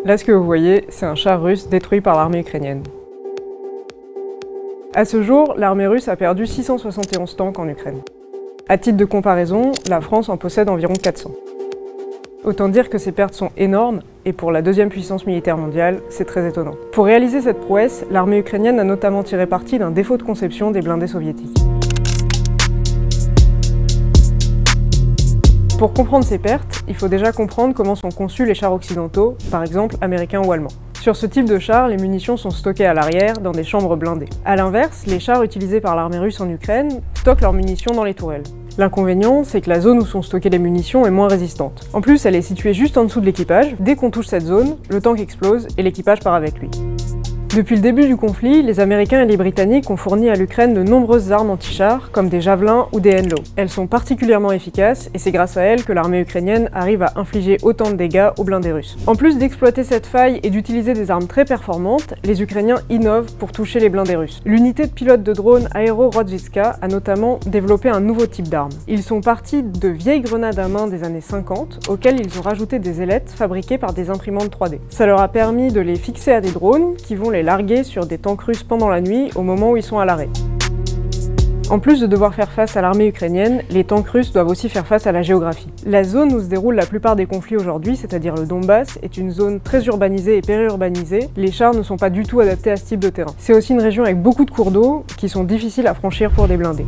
Là, ce que vous voyez, c'est un char russe détruit par l'armée ukrainienne. À ce jour, l'armée russe a perdu 671 tanks en Ukraine. À titre de comparaison, la France en possède environ 400. Autant dire que ces pertes sont énormes, et pour la deuxième puissance militaire mondiale, c'est très étonnant. Pour réaliser cette prouesse, l'armée ukrainienne a notamment tiré parti d'un défaut de conception des blindés soviétiques. Pour comprendre ces pertes, il faut déjà comprendre comment sont conçus les chars occidentaux, par exemple américains ou allemands. Sur ce type de char, les munitions sont stockées à l'arrière, dans des chambres blindées. A l'inverse, les chars utilisés par l'armée russe en Ukraine stockent leurs munitions dans les tourelles. L'inconvénient, c'est que la zone où sont stockées les munitions est moins résistante. En plus, elle est située juste en dessous de l'équipage. Dès qu'on touche cette zone, le tank explose et l'équipage part avec lui. Depuis le début du conflit, les Américains et les Britanniques ont fourni à l'Ukraine de nombreuses armes anti-chars, comme des javelins ou des Henlo. Elles sont particulièrement efficaces, et c'est grâce à elles que l'armée ukrainienne arrive à infliger autant de dégâts aux blindés russes. En plus d'exploiter cette faille et d'utiliser des armes très performantes, les Ukrainiens innovent pour toucher les blindés russes. L'unité de pilote de drone Aero Rodzicka a notamment développé un nouveau type d'arme. Ils sont partis de vieilles grenades à main des années 50, auxquelles ils ont rajouté des ailettes fabriquées par des imprimantes 3D. Ça leur a permis de les fixer à des drones qui vont les larguer sur des tanks russes pendant la nuit au moment où ils sont à l'arrêt. En plus de devoir faire face à l'armée ukrainienne, les tanks russes doivent aussi faire face à la géographie. La zone où se déroulent la plupart des conflits aujourd'hui, c'est-à-dire le Donbass, est une zone très urbanisée et périurbanisée. Les chars ne sont pas du tout adaptés à ce type de terrain. C'est aussi une région avec beaucoup de cours d'eau qui sont difficiles à franchir pour des blindés.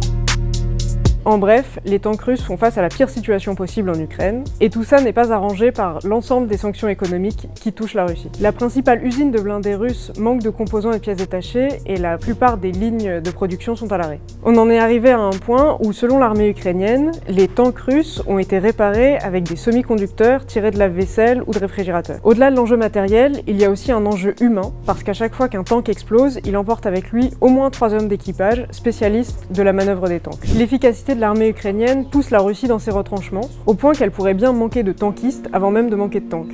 En bref, les tanks russes font face à la pire situation possible en Ukraine, et tout ça n'est pas arrangé par l'ensemble des sanctions économiques qui touchent la Russie. La principale usine de blindés russes manque de composants et pièces détachées, et la plupart des lignes de production sont à l'arrêt. On en est arrivé à un point où, selon l'armée ukrainienne, les tanks russes ont été réparés avec des semi-conducteurs tirés de lave-vaisselle ou de réfrigérateurs. Au-delà de l'enjeu matériel, il y a aussi un enjeu humain, parce qu'à chaque fois qu'un tank explose, il emporte avec lui au moins 3 hommes d'équipage, spécialistes de la manœuvre des tanks. L'efficacité de l'armée ukrainienne pousse la Russie dans ses retranchements, au point qu'elle pourrait bien manquer de tankistes avant même de manquer de tanks.